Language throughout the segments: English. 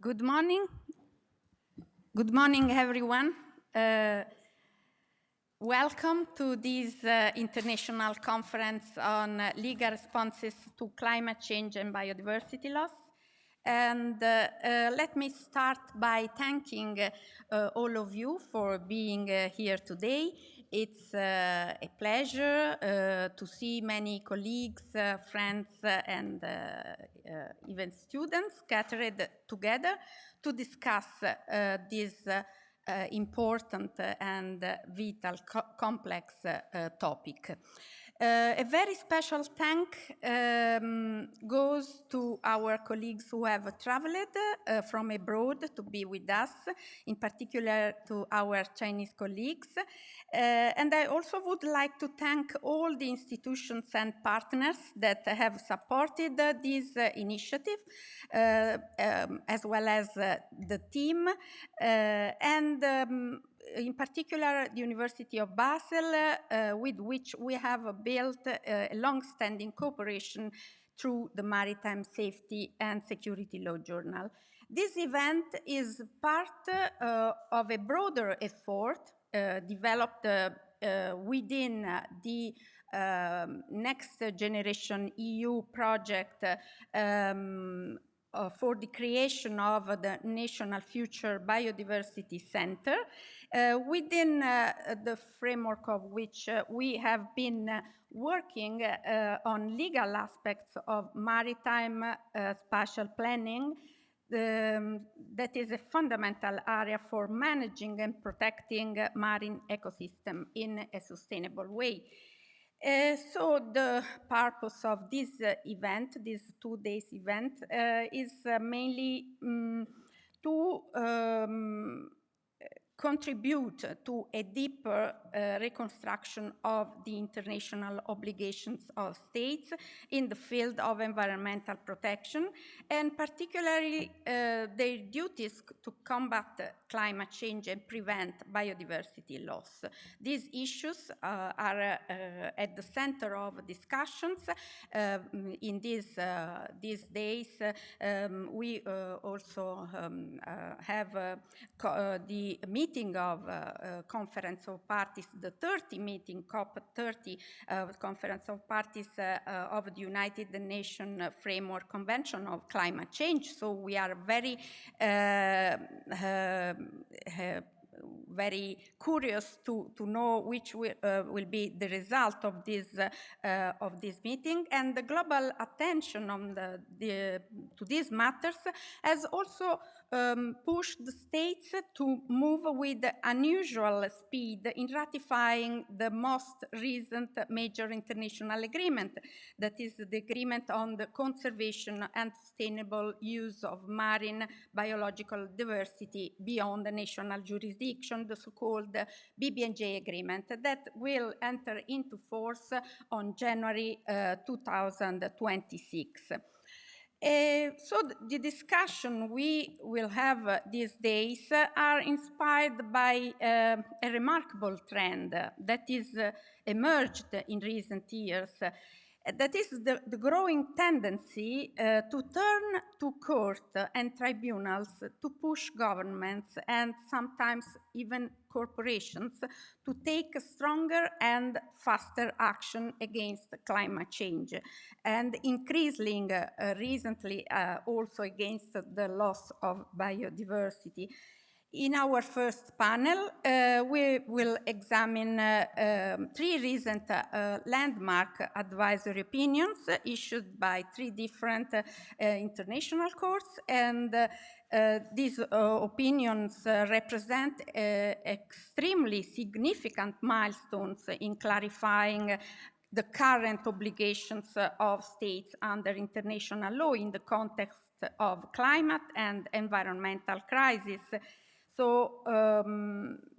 Good morning. Good morning, everyone. Welcome to this international conference on legal responses to climate change and biodiversity loss. And let me start by thanking all of you for being here today. It's a pleasure to see many colleagues, friends, and even students gathered together to discuss this important and vital complex topic. A very special thank goes to our colleagues who have traveled from abroad to be with us, in particular to our Chinese colleagues. And I also would like to thank all the institutions and partners that have supported this initiative, as well as the team, and in particular, the University of Basel, with which we have built a long-standing cooperation through the Maritime Safety and Security Law Journal. This event is part of a broader effort developed within the Next Generation EU project for the creation of the National Future Biodiversity Center, within the framework of which we have been working on legal aspects of maritime spatial planning. That is a fundamental area for managing and protecting marine ecosystem in a sustainable way. So the purpose of this event, this 2 days event, is mainly to contribute to a deeper reconstruction of the international obligations of states in the field of environmental protection, and particularly their duties to combat climate change and prevent biodiversity loss. These issues are at the center of discussions. In these days, we also have the meeting of Conference of Parties, the 30 meeting, COP30, Conference of Parties of the United Nations Framework Convention of Climate Change. So we are very very curious to know which will be the result of this meeting, and the global attention on to these matters has also pushed the states to move with unusual speed in ratifying the most recent major international agreement, that is the agreement on the conservation and sustainable use of marine biological diversity beyond the national jurisdiction, the so-called BBNJ agreement, that will enter into force on January 2026. So the discussion we will have these days are inspired by a remarkable trend that is emerged in recent years. That is the growing tendency to turn to court and tribunals to push governments and sometimes even corporations to take stronger and faster action against climate change, and increasingly recently also against the loss of biodiversity. In our first panel, we will examine 3 recent landmark advisory opinions issued by 3 different international courts, and these opinions represent extremely significant milestones in clarifying the current obligations of states under international law in the context of climate and environmental crisis. So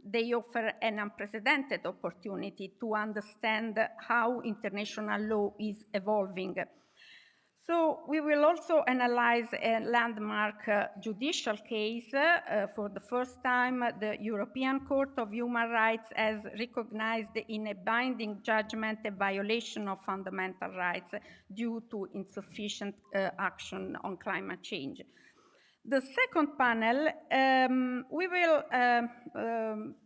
they offer an unprecedented opportunity to understand how international law is evolving. So we will also analyze a landmark judicial case. For the first time, the European Court of Human Rights has recognized in a binding judgment a violation of fundamental rights due to insufficient action on climate change. The second panel, we will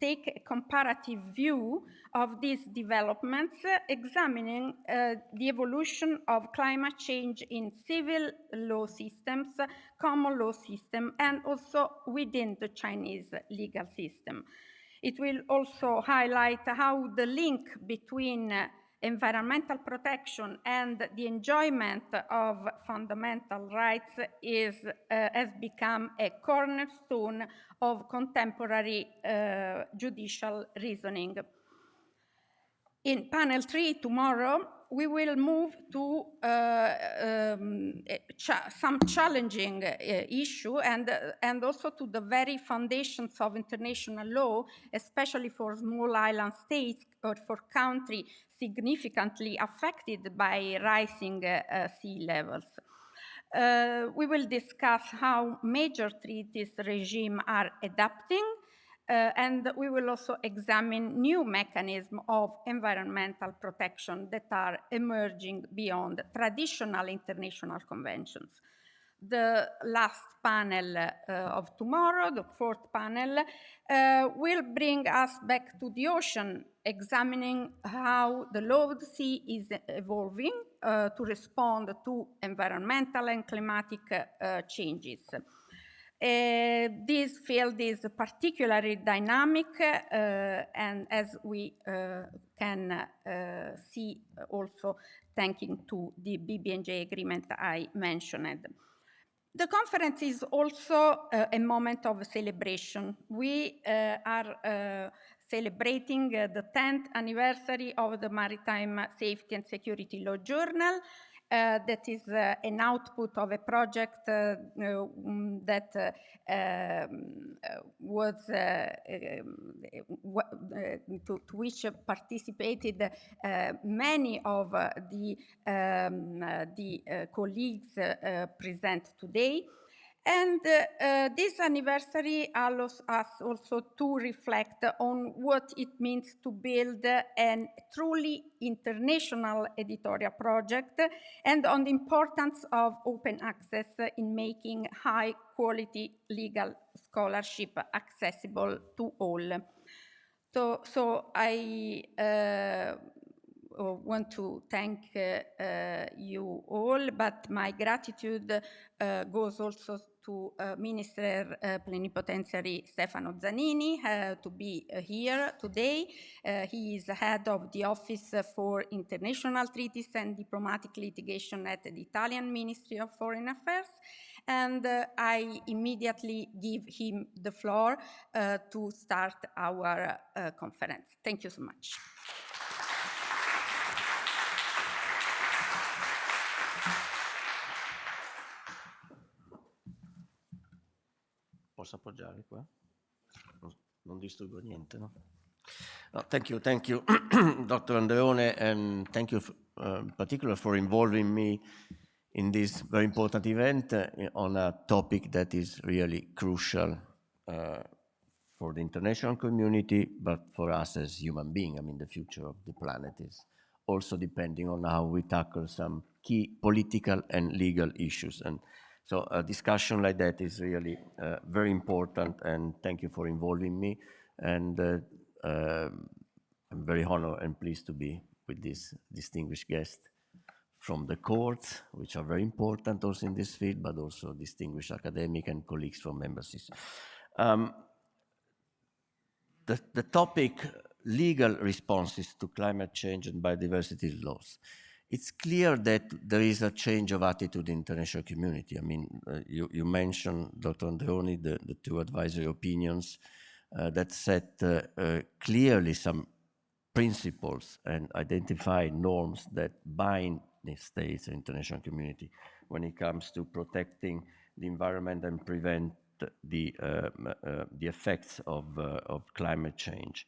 take a comparative view of these developments, examining the evolution of climate change in civil law systems, common law system, and also within the Chinese legal system. It will also highlight how the link between environmental protection and the enjoyment of fundamental rights has become a cornerstone of contemporary judicial reasoning. In panel 3 tomorrow, we will move to some challenging issue and also to the very foundations of international law, especially for small island states or for countries significantly affected by rising sea levels. We will discuss how major treaties regime are adapting, and we will also examine new mechanisms of environmental protection that are emerging beyond traditional international conventions. The last panel of tomorrow, the fourth panel, will bring us back to the ocean, examining how the law of the sea is evolving to respond to environmental and climatic changes. This field is particularly dynamic, and as we can see also thanking to the BBNJ agreement I mentioned. The conference is also a moment of celebration. We are celebrating the 10th anniversary of the Maritime Safety and Security Law Journal. That is an output of a project that was to which participated many of the colleagues present today. And this anniversary allows us also to reflect on what it means to build a truly international editorial project and on the importance of open access in making high quality legal scholarship accessible to all. So I want to thank you all, but my gratitude goes also to Minister Plenipotentiary Stefano Zanini to be here today. He is head of the Office for International Treaties and Diplomatic Litigation at the Italian Ministry of Foreign Affairs. And I immediately give him the floor to start our conference. Thank you so much. Posso appoggiare qua? Non distruggo niente, no? No, thank you, Dr. Andreone, and thank you in particular for involving me in this very important event on a topic that is really crucial for the international community, but for us as human beings. I mean, the future of the planet is also depending on how we tackle some key political and legal issues. And so a discussion like that is really very important, and thank you for involving me. And I'm very honored and pleased to be with this distinguished guest from the courts, which are very important also in this field, but also distinguished academic and colleagues from embassies. The topic, legal responses to climate change and biodiversity laws. It's clear that there is a change of attitude in the international community. I mean, you mentioned, Dr. Andreone, the two advisory opinions that set clearly some principles and identify norms that bind the states and international community when it comes to protecting the environment and prevent the effects of climate change.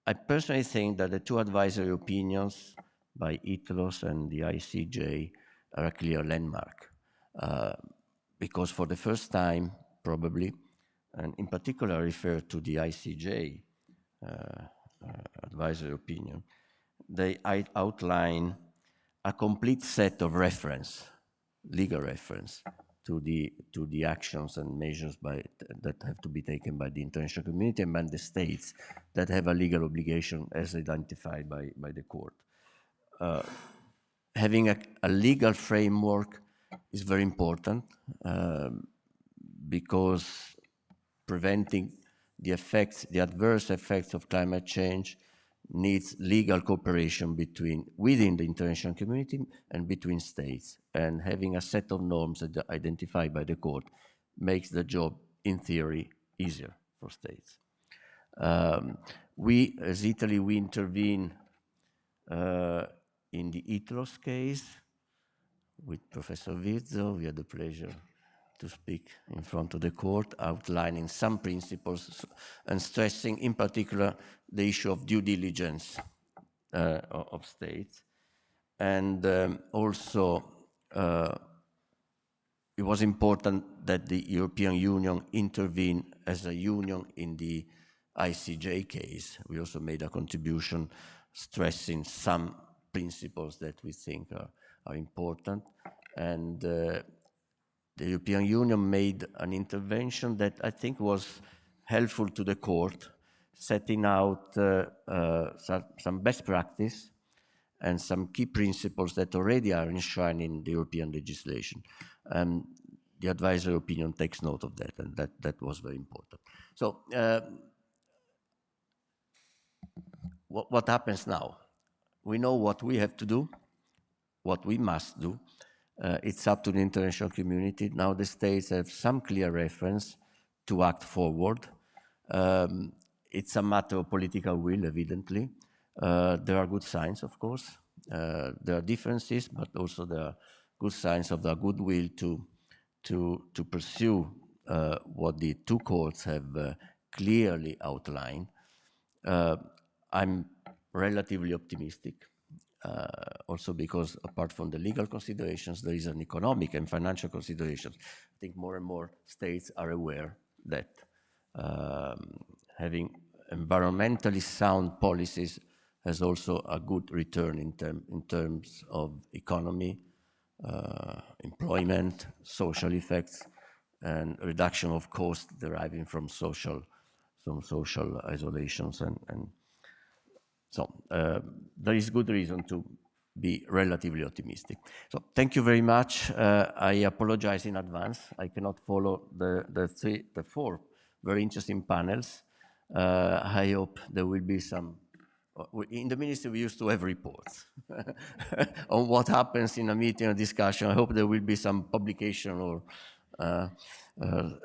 I personally think that the two advisory opinions by ITLOS and the ICJ are a clear landmark because for the first time, probably, and in particular I refer to the ICJ advisory opinion, they outline a complete set of reference, legal reference, to the actions and measures that have to be taken by the international community and by the states that have a legal obligation as identified by the court. Having a legal framework is very important because preventing the adverse effects of climate change needs legal cooperation within the international community and between states. And having a set of norms identified by the court makes the job, in theory, easier for states. We, as Italy, we intervene in the ITROS case with Professor Virzo. We had the pleasure to speak in front of the court, outlining some principles and stressing in particular the issue of due diligence of states. And also it was important that the European Union intervene as a union in the ICJ case. We also made a contribution stressing some principles that we think are important. And the European Union made an intervention that I think was helpful to the court, setting out some best practice and some key principles that already are enshrined in the European legislation. The advisory opinion takes note of that, and that was very important. So what happens now? We know what we have to do, what we must do. It's up to the international community. Now the states have some clear reference to act forward. It's a matter of political will, evidently. There are good signs, of course. There are differences, but also there are good signs of the goodwill to pursue what the two courts have clearly outlined. I'm relatively optimistic. Also because apart from the legal considerations, there is an economic and financial considerations. I think more and more states are aware that having environmentally sound policies has also a good return in terms of economy, employment, social effects, and reduction of costs deriving from social isolations and so there is good reason to be relatively optimistic. So thank you very much. I apologize in advance. I cannot follow the four very interesting panels. I hope there will be some. In the ministry, we used to have reports on what happens in a meeting or discussion. I hope there will be some publication or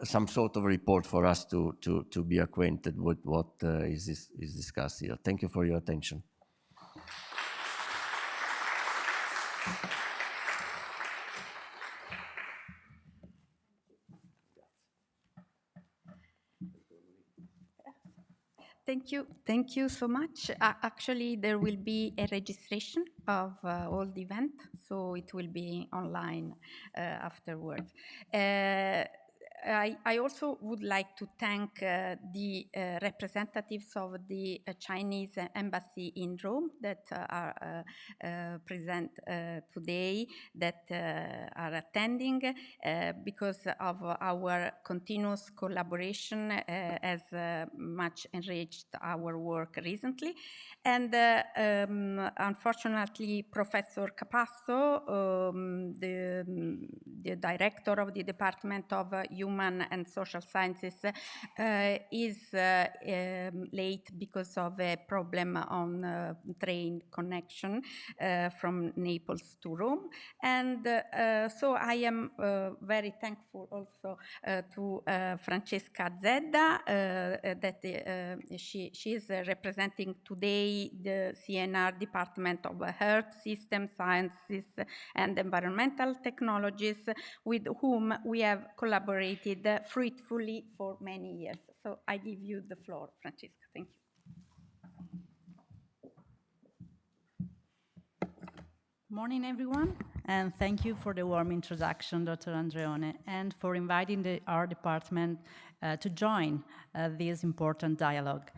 some sort of report for us to be acquainted with what is discussed here. Thank you for your attention. Thank you so much. Actually, there will be a registration of all the event, so it will be online afterwards. I also would like to thank the representatives of the Chinese embassy in Rome that are present today, that are attending, because of our continuous collaboration has much enriched our work recently. And unfortunately, Professor Capasso, the director of the Department of Human and Social Sciences, is late because of a problem on train connection from Naples to Rome. And so I am very thankful also to Francesca Zedda, that she is representing today the CNR Department of Earth System Sciences and Environmental Technologies, with whom we have collaborated fruitfully for many years. So I give you the floor, Francesca. Thank you. Morning, everyone, and thank you for the warm introduction, Dr. Andreone, and for inviting our department to join this important dialogue.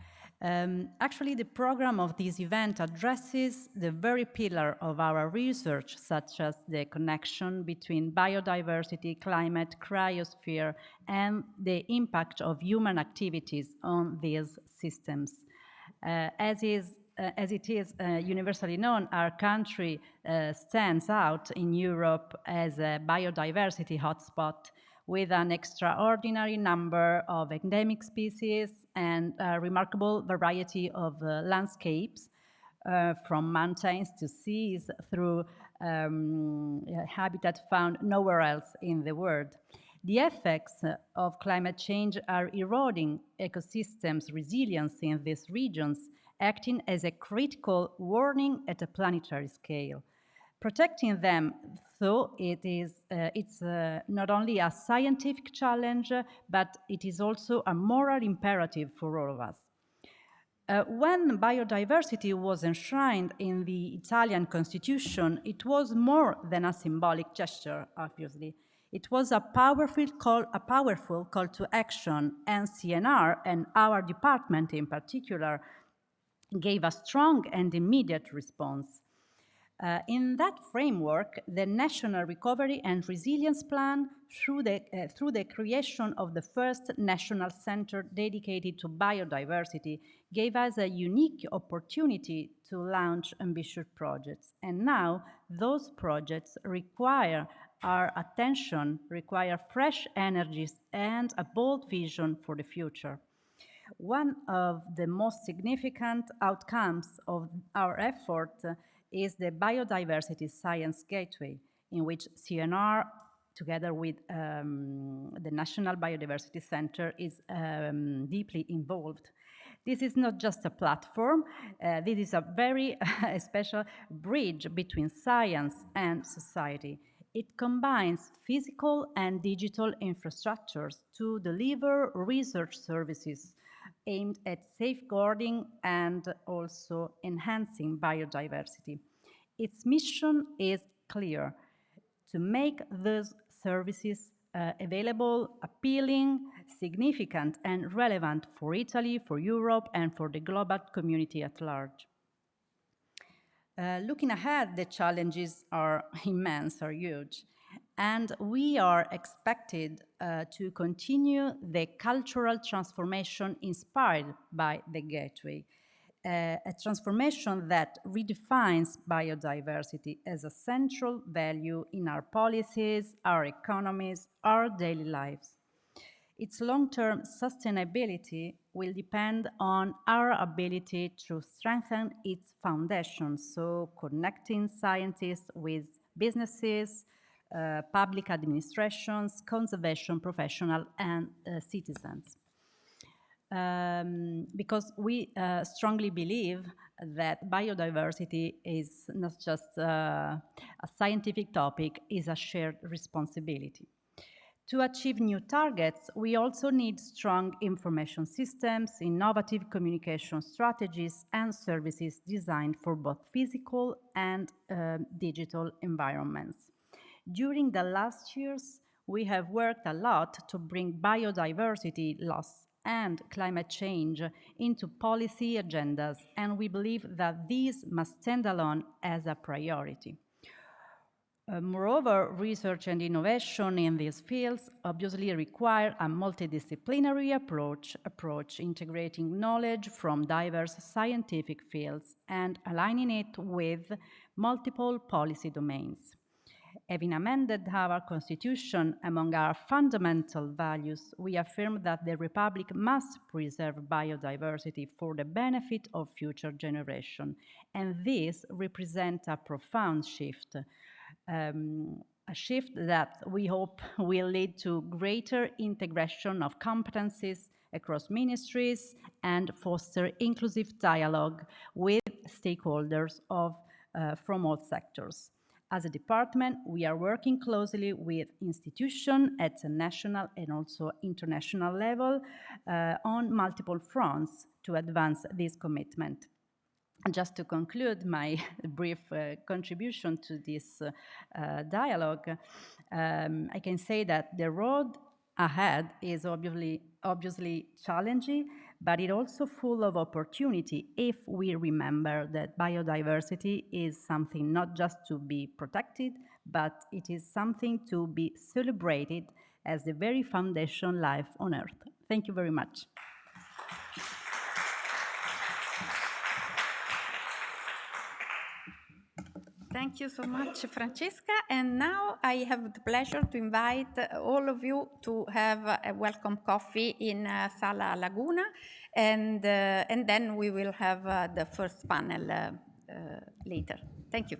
Actually, the program of this event addresses the very pillar of our research, such as the connection between biodiversity, climate, cryosphere, and the impact of human activities on these systems. As it is universally known, our country stands out in Europe as a biodiversity hotspot with an extraordinary number of endemic species and a remarkable variety of landscapes, from mountains to seas through habitat found nowhere else in the world. The effects of climate change are eroding ecosystems' resilience in these regions, acting as a critical warning at a planetary scale. Protecting them, though, it's not only a scientific challenge, but it is also a moral imperative for all of us. When biodiversity was enshrined in the Italian constitution, it was more than a symbolic gesture, obviously. It was a powerful call to action, and CNR, and our department in particular, gave a strong and immediate response. In that framework, the National Recovery and Resilience Plan, through the creation of the first national center dedicated to biodiversity, gave us a unique opportunity to launch ambitious projects. And now those projects require our attention, require fresh energies and a bold vision for the future. One of the most significant outcomes of our effort is the Biodiversity Science Gateway, in which CNR, together with the National Biodiversity Center, is deeply involved. This is not just a platform, this is a very special bridge between science and society. It combines physical and digital infrastructures to deliver research services aimed at safeguarding and also enhancing biodiversity. Its mission is clear: to make those services available, appealing, significant, and relevant for Italy, for Europe, and for the global community at large. Looking ahead, the challenges are immense, are huge, and we are expected to continue the cultural transformation inspired by the Gateway, a transformation that redefines biodiversity as a central value in our policies, our economies, our daily lives. Its long-term sustainability will depend on our ability to strengthen its foundations, so connecting scientists with businesses, public administrations, conservation professionals, and citizens. Because we strongly believe that biodiversity is not just a scientific topic, is a shared responsibility. To achieve new targets, we also need strong information systems, innovative communication strategies, and services designed for both physical and digital environments. During the last years, we have worked a lot to bring biodiversity loss and climate change into policy agendas, and we believe that these must stand alone as a priority. Moreover, research and innovation in these fields obviously require a multidisciplinary approach integrating knowledge from diverse scientific fields and aligning it with multiple policy domains. Having amended our Constitution, among our fundamental values, we affirm that the Republic must preserve biodiversity for the benefit of future generations, and this represents a profound shift. A shift that we hope will lead to greater integration of competencies across ministries and foster inclusive dialogue with stakeholders from all sectors. As a department, we are working closely with institutions at a national and also international level on multiple fronts to advance this commitment. Just to conclude my brief contribution to this dialogue, I can say that the road ahead is obviously challenging, but it's also full of opportunity if we remember that biodiversity is something not just to be protected, but it is something to be celebrated as the very foundation life on Earth. Thank you very much. Thank you so much, Francesca. And now I have the pleasure to invite all of you to have a welcome coffee in Sala Laguna, and then we will have the first panel later. Thank you.